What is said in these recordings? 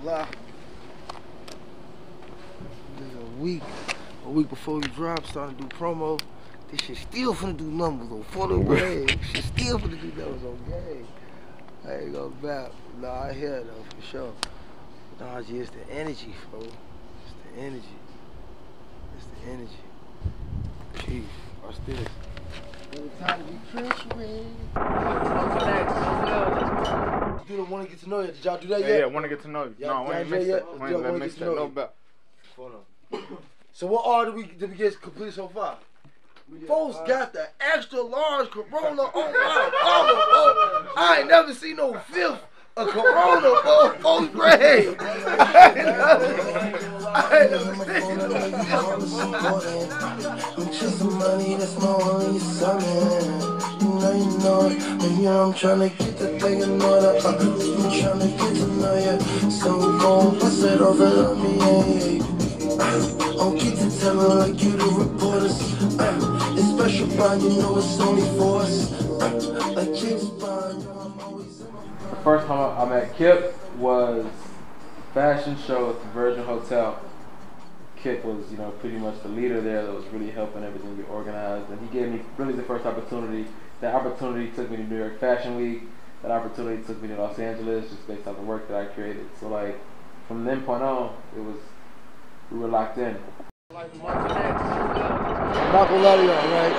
gonna lie. A week before we drop, starting to do promo. This shit still finna do numbers on full grade. Shit still finna do numbers on game. I ain't gonna back. Nah, I hear it though, for sure. Nah, G, it's the energy, bro. It's the energy. It's the energy. Chief, watch this. Every time we treacherous. You do the wanna get to know you. Did y'all do that yet? Yeah, wanna get to know you. No, I ain't mixed that. I ain't mixed that. No bet. Hold on. So what order did we get complete so far? Folks got the extra large Corona on my armor, bro. I ain't never seen no fifth a Corona, bro, 4th grade. I ain't never seen no I'm trying to get the thing in order. I'm trying to get to know you. So gon' bust it over on me, don't get to tellin' like you the reporters. It's special bond, you know it's only for us. Like James Bond, I'm always. The first time I met Kip was a fashion show at the Virgin Hotel. Kip was, pretty much the leader there that was really helping everything be organized, and he gave me really the first opportunity. That opportunity took me to New York Fashion Week. That opportunity took me to Los Angeles, just based on the work that I created. So from then point on, we were locked in. I'm not gonna lie to y'all, right?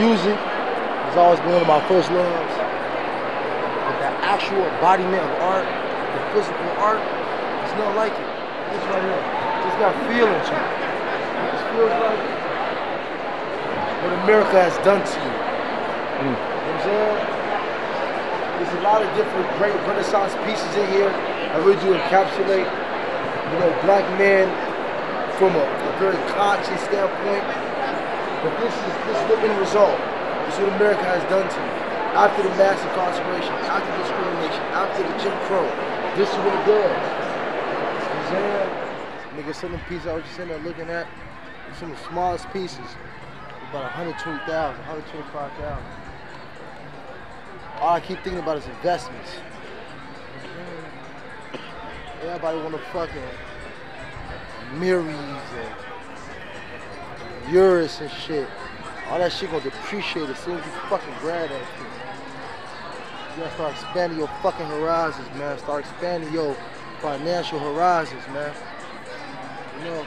Music has always been one of my first loves. But the actual embodiment of art, the physical art, it's not like it. This right here. It's got feeling to it. It feels like what America has done to you. You know what I'm saying? There's a lot of different great Renaissance pieces in here that really do encapsulate, black men from a very conscious standpoint. But this is the end result. This is what America has done to you. After the mass incarceration, after discrimination, after the Jim Crow, this is what it does. You know what I'm saying? Nigga, some of the pieces I was just sitting there looking at, some of the smallest pieces, about 120,000, 125,000. All I keep thinking about is investments. Everybody want to fucking Miris and Urus and shit. All that shit gonna depreciate as soon as you fucking grab that shit. You gotta start expanding your fucking horizons, man. Start expanding your financial horizons, man. And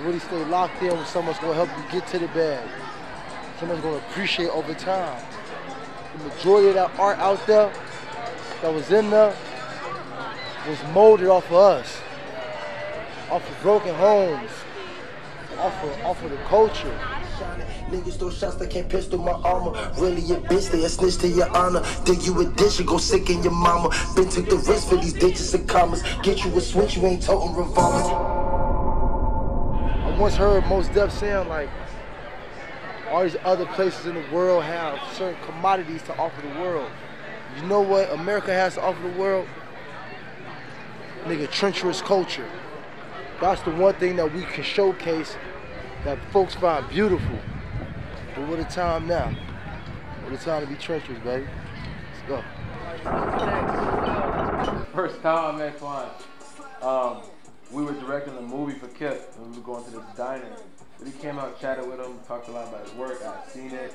really stay locked in with someone's gonna help you get to the bag. Someone's gonna appreciate over time. The majority of that art out there that was in there was molded off of us, off of broken homes, off of the culture. Niggas throw shots that can't pierce through my armor. Really a bitch, they a snitch to your honor. Dig you a dish, you go sick in your mama. Been took the risk for these ditches and commas. Get you a switch, you ain't toting revolvers. I once heard Most Def saying all these other places in the world have certain commodities to offer the world. You know what America has to offer the world? Nigga, Trencherous culture. That's the one thing that we can showcase that folks find beautiful. But what a time now. What a time to be treacherous, baby. Let's go. First time I met Quan, we were directing a movie for Kip, and we were going to this diner. So he came out, chatted with him, talked a lot about his work. I'd seen it.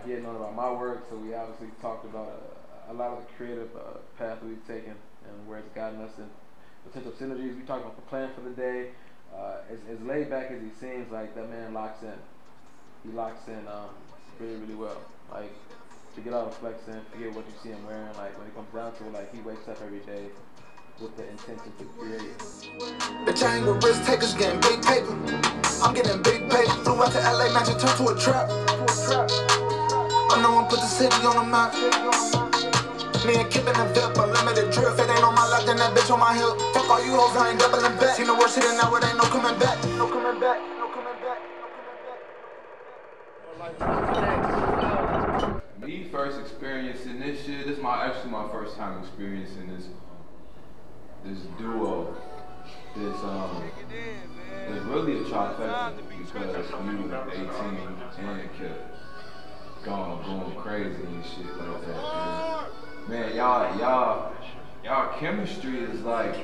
He had known about my work, so we obviously talked about a lot of the creative path we've taken and where it's gotten us and potential synergies. We talked about the plan for the day. As laid back as he seems, that man locks in. He locks in really, really well. To get out of flexing, forget what you see him wearing. When it comes down to it, he wakes up every day with the intention to create. The chain, the risk takers getting big paper. I'm getting big paper. Flew out to LA, magic turned to a trap. I'm the one put the city on the map. Me and Kip in the VIP, unlimited drip. If it ain't on my lap, then that bitch on my hip. Fuck all you hoes, I ain't doubling back. Seen the worst shit and now it ain't no coming back. No coming back, no coming back, no coming back. Me first experiencing this shit, this is actually my first time experiencing this duo. There's really a trifecta because you, 18, and Kip going crazy and shit like that. And man, y'all chemistry is like,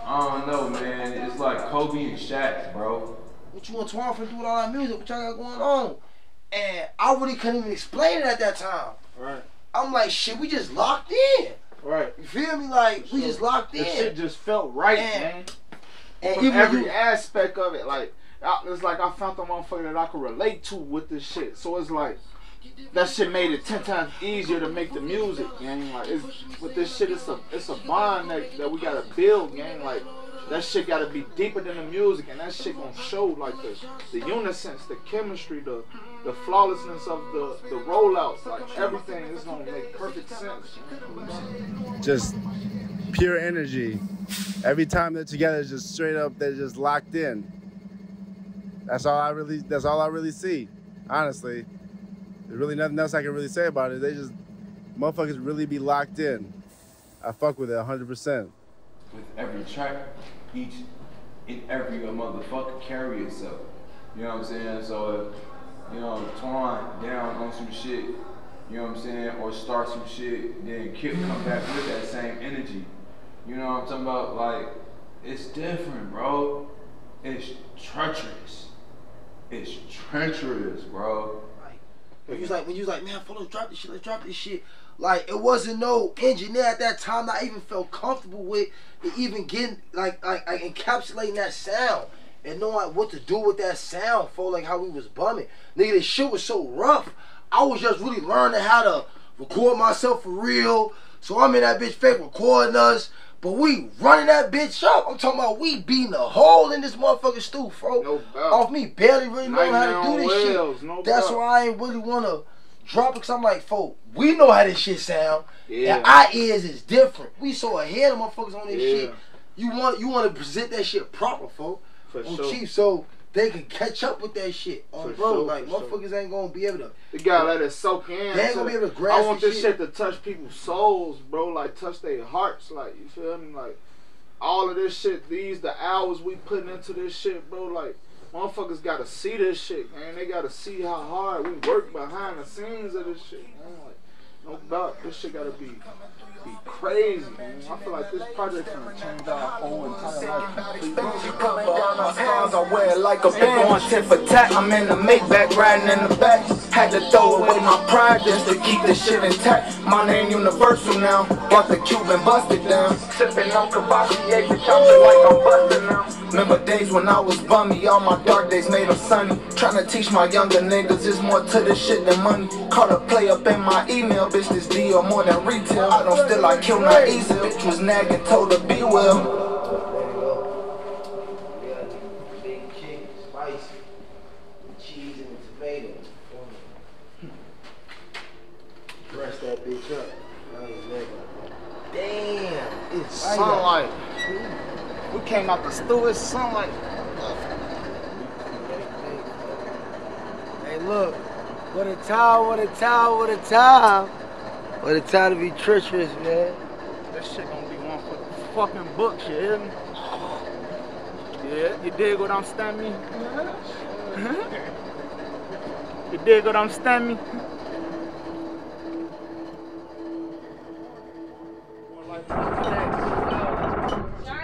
I don't know, man. It's like Kobe and Shaq, bro. What you and Twan for doing all that music? What y'all got going on? And I really couldn't even explain it at that time. Right. I'm like, shit, we just locked in. Right. You feel me? Like, we just locked in. The shit just felt right, man. And from even every aspect of it, like, it's like I found the motherfucker that I could relate to with this shit. So it's like, that shit made it 10 times easier to make the music, gang. Like, with this shit, it's a bond that we gotta build, gang. Like, that shit gotta be deeper than the music, and that shit gonna show like the unison, the chemistry, the flawlessness of the rollouts, like everything is gonna make perfect sense. Just pure energy. Every time they're together, just straight up, they're just locked in. That's all I really see, honestly. There's really nothing else I can really say about it. They just, motherfuckers really be locked in. I fuck with it 100%. With every track, each and every motherfucker carry itself. You know what I'm saying? So if, you know, Twan down on some shit, you know what I'm saying, or start some shit, then Kip come back with that same energy. You know what I'm talking about? Like, it's different, bro. It's treacherous. It's treacherous, bro. When you was like, man, let's drop this shit. Like, it wasn't no engineer at that time that I even felt comfortable with it, even getting, like encapsulating that sound and knowing what to do with that sound for, like how we was bumming. Nigga, this shit was so rough. I was just really learning how to record myself for real. So I'm in that bitch fake recording us. But we running that bitch up. I'm talking about we beating a hole in this motherfucking stew, bro. No doubt. Off me barely really knowing how to do this Wells, shit. No That's doubt. why I ain't really want to drop it, because I'm like, folk, we know how this shit sound. Yeah. And our ears is different. We so ahead of motherfuckers on this Yeah. shit. You want to present that shit proper, folk. For on sure. Chief, so they can catch up with that shit. On For bro, sure, like, for motherfuckers ain't going to be able to. You gotta let it soak in. They ain't gonna be able to grasp I want the this shit to touch people's souls, bro. Like, touch their hearts. Like, you feel me? Like, all of this shit, the hours we putting into this shit, bro. Like, motherfuckers gotta see this shit, man. They gotta see how hard we work behind the scenes of this shit, man. Like, no doubt, this shit gotta be crazy, man. I feel like this project's gonna change our whole entire life completely. I wear it like a band. Going tit for tat, I'm in the Maybach, riding in the back. Had to throw away my pride just to keep this shit intact. My name universal now, got the Cuban busted down. Sipping on Cavassier, bitch, I feel like I'm busting now. Remember days when I was bummy, all my dark days made them sunny. Tryna teach my younger niggas, there's more to this shit than money. Caught a play up in my email, bitch, this deal more than retail. I don't still I kill not easy, bitch was nagging, told her be well. Big chicken, spicy, with cheese and tomato. Dress that bitch up. Damn, it's Sunlight. We came out the stew, it's sunlight. Hey, look, what a time, what a time, what a time. What a time to be treacherous, man. This shit gonna be one for the fucking books, you hear me? Yeah, you dig what I'm standing me? You dig what I'm standing me?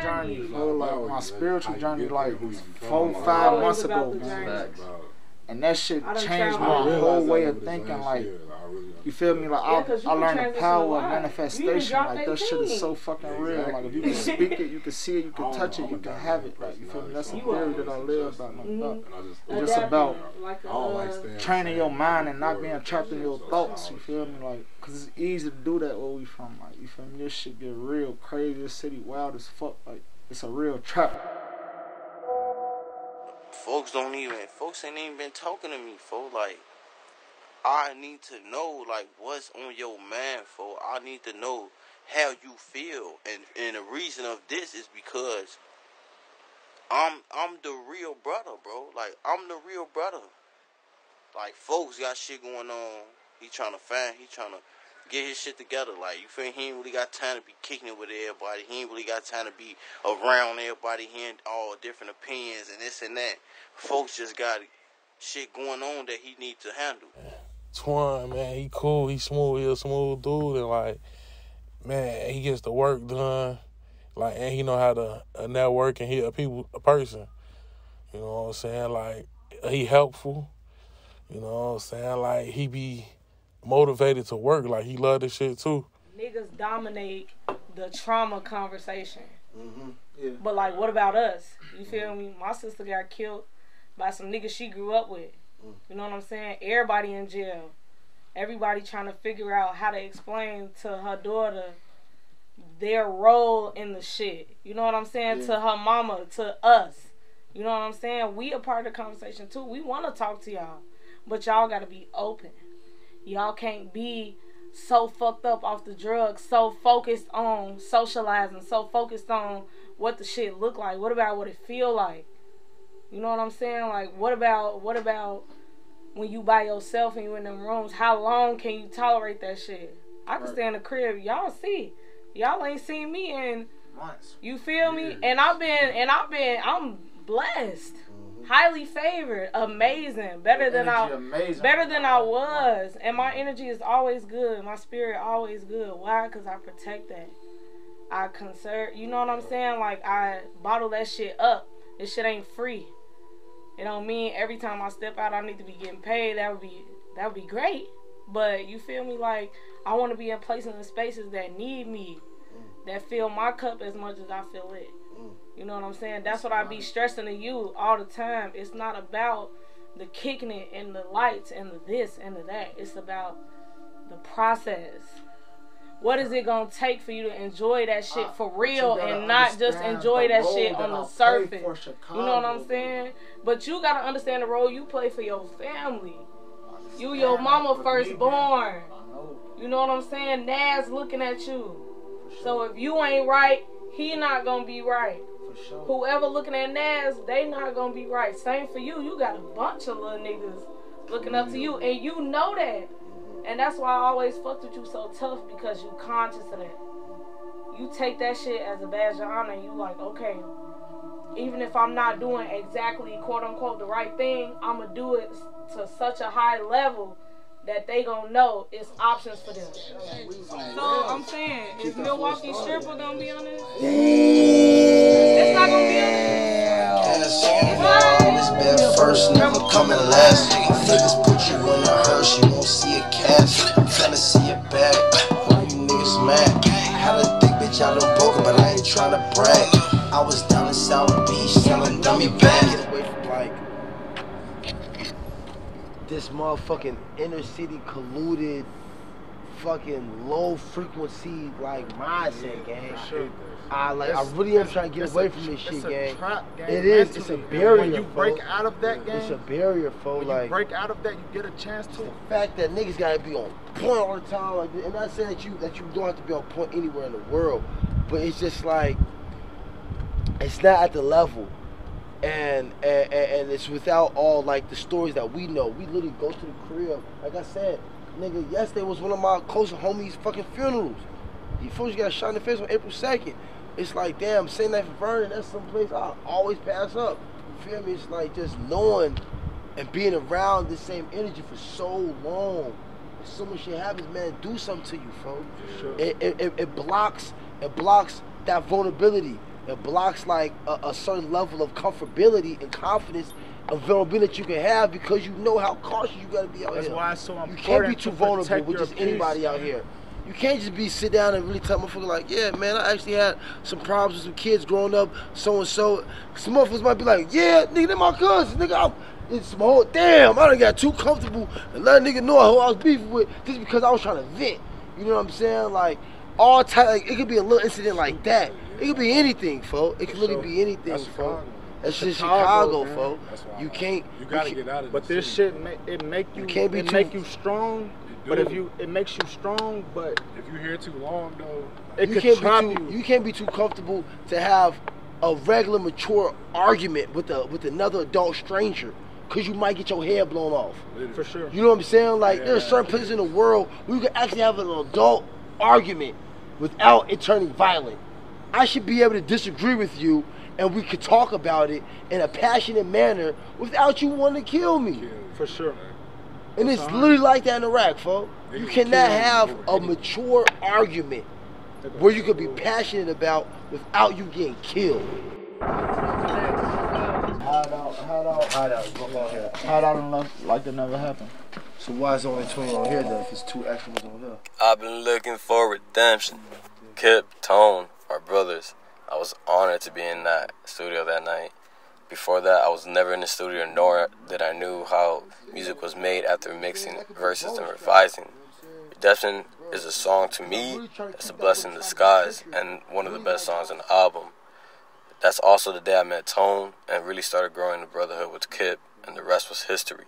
Journey, like my spiritual journey, like 4-5 months ago, man. And that shit changed my whole way of thinking, like, you feel me? Like, I learned the power of manifestation. Like, that shit is so fucking real. Like, if you can speak it, you can see it, you can touch it, you can have it. Like, you feel me? That's a theory that I live by. It's just about training your mind and not being trapped in your thoughts, you feel me? Like, cause it's easy to do that where we from. Like, you feel me? This shit get real crazy. This city wild as fuck. Like, it's a real trap. Folks ain't even been talking to me, folks. Like, I need to know, like, what's on your mind, folks. I need to know how you feel, and the reason of this is because I'm the real brother, bro. Like, I'm the real brother. Like, folks got shit going on. He trying to get his shit together. Like, you feel me? He ain't really got time to be kicking it with everybody. He ain't really got time to be around everybody, hearing all different opinions and this and that. Folks just got shit going on that he need to handle. Twan, man, he cool, he smooth, he a smooth dude, and like, man, he gets the work done, like, and he know how to network, and he a person. You know what I'm saying? Like, he helpful. You know what I'm saying? Like, he be motivated to work. Like, he love this shit too. Niggas dominate the trauma conversation. Mm-hmm. Yeah. But, like, what about us? You feel me? My sister got killed by some niggas she grew up with. You know what I'm saying? Everybody in jail. Everybody trying to figure out how to explain to her daughter their role in the shit. You know what I'm saying? Yeah. To her mama, to us. You know what I'm saying? We a part of the conversation too. We want to talk to y'all. But y'all got to be open. Y'all can't be so fucked up off the drugs, so focused on socializing, so focused on what the shit look like. What about what it feel like? You know what I'm saying? Like, what about when you by yourself and you in them rooms? How long can you tolerate that shit? I can stay in the crib. Y'all see. Y'all ain't seen me in months. You feel me? And I'm blessed. Highly favored, amazing, better than I was, and my energy is always good. My spirit always good. Why? Because I protect that. I conserve. You know what I'm saying? Like, I bottle that shit up. This shit ain't free. It don't mean every time I step out I need to be getting paid. That would be great. But you feel me? Like, I want to be in places and spaces that need me, that fill my cup as much as I feel it. You know what I'm saying? That's what I be stressing to you all the time. It's not about the kicking it and the lights and the this and the that. It's about the process. What is it going to take for you to enjoy that shit for real and not just enjoy that shit on the surface? You know what I'm saying? But you got to understand the role you play for your family. You your mama firstborn. You know what I'm saying? Nas looking at you. So if you ain't right, he not going to be right. Sure. Whoever looking at Nas, they not gonna be right. Same for you. You got a bunch of little niggas looking up to you, and you know that. And that's why I always fucked with you so tough, because you conscious of that. You take that shit as a badge of honor, and you like, okay, even if I'm not doing exactly quote unquote the right thing, I'ma do it to such a high level that they gonna know it's options for them. So I'm saying, is Milwaukee Stripper gonna be on this? It's not gonna be on this. Always been first, never coming last. Niggas put you in a hearse, you won't see a cast. Finna see it back, all you niggas mad. Had a thick bitch out of Boca, but I ain't tryna brag. I was down in South Beach selling dummy bags. Get away from, like, this motherfucking inner city colluded, fucking low frequency, like, mindset, gang. Sure. I really am trying to get away from this shit, gang. It is. is. It's a barrier. When you break out of that game, it's a barrier, folks. When you break out of that, you get a chance to. The fact that niggas gotta be on point all the time, like, and not saying that you don't have to be on point anywhere in the world, but it's just like it's not at the level, and it's without all, like, the stories that we know. We literally go to the crib, like I said, nigga. Yesterday was one of my closest homies' fucking funerals. He folks got shot in the face on April 2nd. It's like, damn, St. Night for Vernon, that's someplace I always pass up. You feel me? It's like just knowing and being around the same energy for so long. So much shit happens, man. Do something to you, folks. Sure. It blocks that vulnerability. It blocks, like, a certain level of comfortability and confidence and vulnerability that you can have, because you know how cautious you gotta be out here. That's why it's so important. You can't be too vulnerable with your just anybody out here. You can't just sit down and really tell motherfucker like, yeah, man, I actually had some problems with some kids growing up, so and so. Some motherfuckers might be like, yeah, nigga, they're my cousins, nigga. It's some whole, damn, I done got too comfortable and let a nigga know who I was beefing with just because I was trying to vent. You know what I'm saying? Like, all type, like, it could be a little incident like that. It could be anything, folks. It could really be anything, folks. That's just Chicago, folks. You can't. You gotta get out of this. But this shit, it make you. Can't be make you strong. But it makes you strong. But if you're here too long, though, you can't be too comfortable to have a regular, mature argument with another adult stranger, because you might get your head blown off. For sure. You know what I'm saying? Like, there's certain places in the world where you can actually have an adult argument without it turning violent. I should be able to disagree with you, and we could talk about it in a passionate manner without you wanting to kill me. For sure. And it's literally like that in Iraq, folks. You cannot have a mature argument where you could be passionate about without you getting killed. Hide out and left like that never happened. So why is only 20 on here then if it's 2 extra ones on here? I've been looking for redemption. Kip, Tone, our brothers. I was honored to be in that studio that night. Before that, I was never in the studio, nor did I knew how music was made after mixing verses and revising. Redemption is a song to me that's a blessing in disguise and one of the best songs on the album. That's also the day I met Tone and really started growing the brotherhood with Kip, and the rest was history.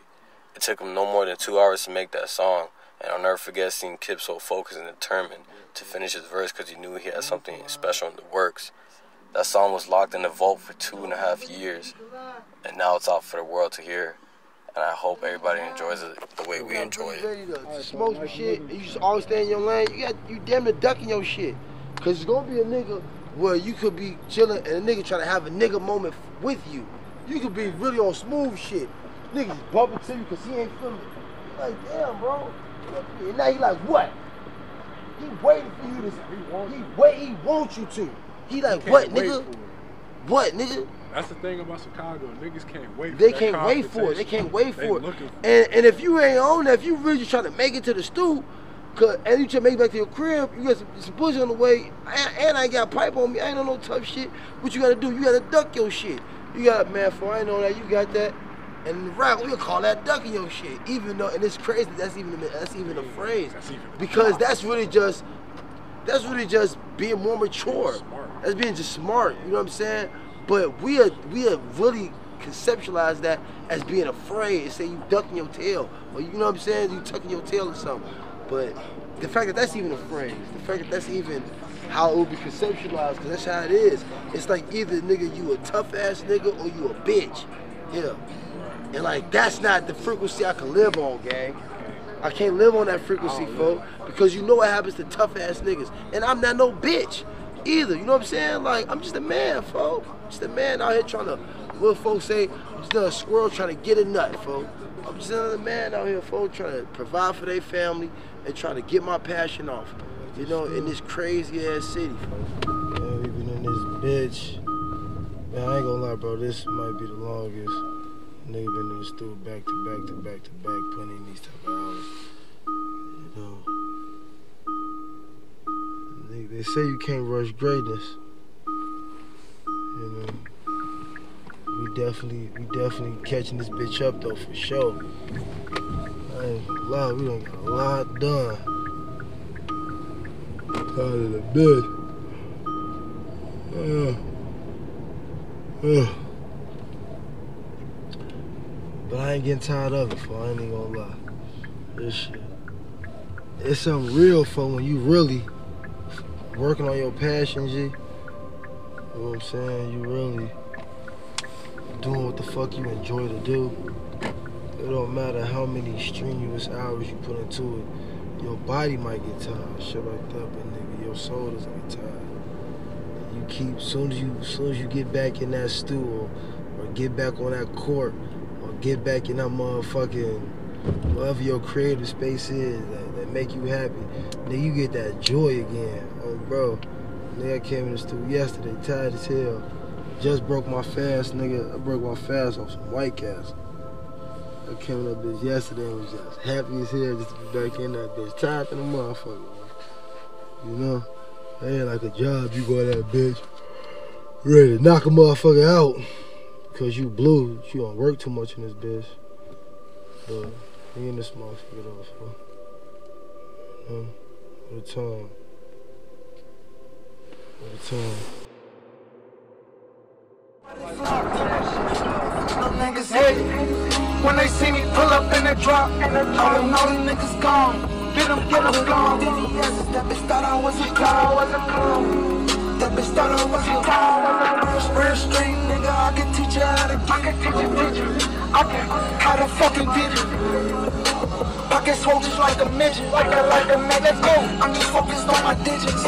It took him no more than 2 hours to make that song, and I'll never forget seeing Kip so focused and determined to finish his verse because he knew he had something special in the works. That song was locked in the vault for 2.5 years, and now it's out for the world to hear. And I hope everybody enjoys it the way we enjoy it. Ready to smoke some shit, and you just always stay in your lane. You damn near ducking your shit, cause it's gonna be a nigga where you could be chilling and a nigga try to have a nigga moment with you. You could be really on smooth shit. Niggas bumping to you cause he ain't feeling it. Like, damn, bro. And now he like, what? He waiting for you to. He wants you to. He like, what, nigga? What, nigga? That's the thing about Chicago. Niggas can't wait. They can't wait for it. They can't wait for it. And if you ain't on that, if you really just trying to make it to the stool, and you trying to make it back to your crib, you got some pussy on the way, and I ain't got a pipe on me. I ain't on no tough shit. What you gotta do? You gotta duck your shit. You got, man, for I ain't know that. You got that. And in rap, we'll call that ducking your shit. Even though, and it's crazy. That's even a phrase, because that's really just being more mature. That's being just smart. You know what I'm saying? But we have really conceptualized that as being afraid. Say you ducking your tail, or you know what I'm saying? You tucking your tail or something. But the fact that that's even a phrase, the fact that that's even how it will be conceptualized, because that's how it is. It's like either nigga you a tough ass nigga or you a bitch. Yeah. And like that's not the frequency I can live on, gang. I can't live on that frequency, folks, because you know what happens to tough ass niggas. And I'm not no bitch either, you know what I'm saying? Like, I'm just a man, folks. Just a man out here trying to, what folks say, I'm just a squirrel trying to get a nut, folks. I'm just another man out here, folks, trying to provide for their family and trying to get my passion off, you know, in this crazy ass city, folks. Man, we've been in this bitch. Man, I ain't gonna lie, bro, this might be the longest. Nigga been in the studio back to back to back to back, putting in these type of hours. You know. They say you can't rush greatness. You know. We definitely catching this bitch up though, for sure. I ain't gonna lie, we done got a lot done. Tired of the bitch. But I ain't getting tired of it, for I ain't even gonna lie. This shit. It's something real for when you really working on your passion, G. You know what I'm saying? You really doing what the fuck you enjoy to do. It don't matter how many strenuous hours you put into it. Your body might get tired, shit like that, but nigga, your soul doesn't get tired. You keep, soon as you get back in that stool or get back on that court, get back in that motherfucking, whatever your creative space is that make you happy, then you get that joy again. Oh, bro, nigga, I came in the studio yesterday, tired as hell. Just broke my fast, nigga. I broke my fast off some White Castle. I came in that bitch yesterday and was just happy as hell just to be back in that bitch. Tired than a motherfucker, man. You know? That ain't like a job. You go to that bitch ready to knock a motherfucker out. Cause you blue, you don't work too much in this bitch. But we in this motherfucker though, so. You know, what a time. What a time. Niggas hate when they see me pull up in the drop. All them niggas gone. Get them gone. That bitch thought I was a clown. That bitch thought I was a clown. Real street nigga, I can teach you how to get it. I can how to fucking get it. Pockets swole just like a midget. Like a man, let's go. I'm just focused on my digits.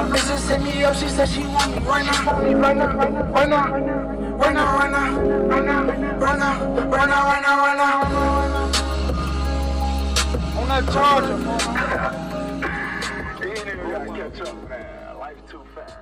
Bitches hit me up, she said she want me right now. On that charger, Trencherous, man. Life's too fast.